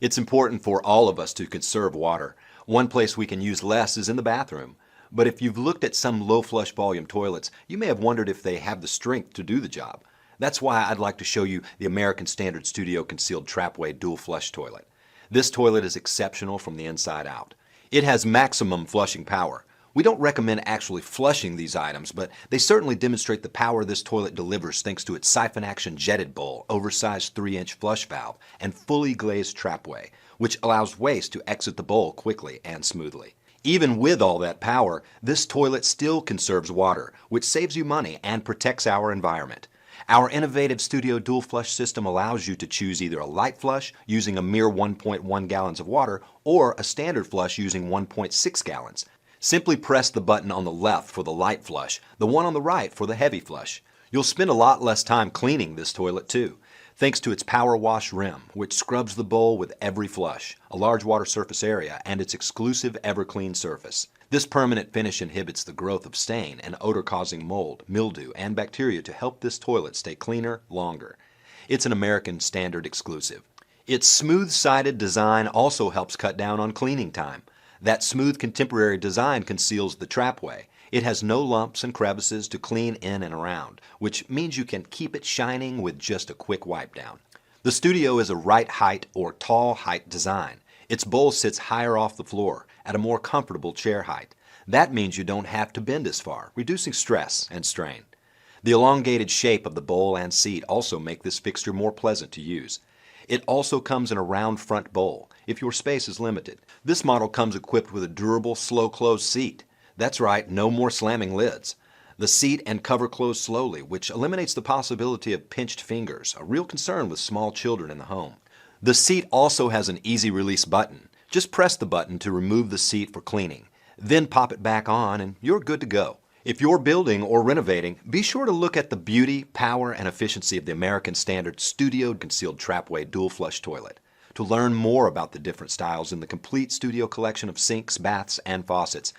It's important for all of us to conserve water. One place we can use less is in the bathroom. But if you've looked at some low flush volume toilets, you may have wondered if they have the strength to do the job. That's why I'd like to show you the American Standard Studio Concealed Trapway Dual Flush Toilet. This toilet is exceptional from the inside out. It has maximum flushing power. We don't recommend actually flushing these items, but they certainly demonstrate the power this toilet delivers thanks to its siphon action jetted bowl, oversized 3-inch flush valve, and fully glazed trapway, which allows waste to exit the bowl quickly and smoothly. Even with all that power, this toilet still conserves water, which saves you money and protects our environment. Our innovative Studio Dual Flush system allows you to choose either a light flush using a mere 1.1 gallons of water or a standard flush using 1.6 gallons. Simply press the button on the left for the light flush, the one on the right for the heavy flush. You'll spend a lot less time cleaning this toilet too, thanks to its power wash rim, which scrubs the bowl with every flush, a large water surface area, and its exclusive EverClean surface. This permanent finish inhibits the growth of stain and odor-causing mold, mildew, and bacteria to help this toilet stay cleaner longer. It's an American Standard exclusive. Its smooth-sided design also helps cut down on cleaning time. That smooth contemporary design conceals the trapway. It has no lumps and crevices to clean in and around, which means you can keep it shining with just a quick wipe down. The Studio is a right height or tall height design. Its bowl sits higher off the floor, at a more comfortable chair height. That means you don't have to bend as far, reducing stress and strain. The elongated shape of the bowl and seat also make this fixture more pleasant to use. It also comes in a round front bowl, if your space is limited. This model comes equipped with a durable, slow-close seat. That's right, no more slamming lids. The seat and cover close slowly, which eliminates the possibility of pinched fingers, a real concern with small children in the home. The seat also has an easy release button. Just press the button to remove the seat for cleaning. Then pop it back on and you're good to go. If you're building or renovating, be sure to look at the beauty, power, and efficiency of the American Standard Studio Concealed Trapway Dual Flush Toilet. To learn more about the different styles in the complete studio collection of sinks, baths, and faucets,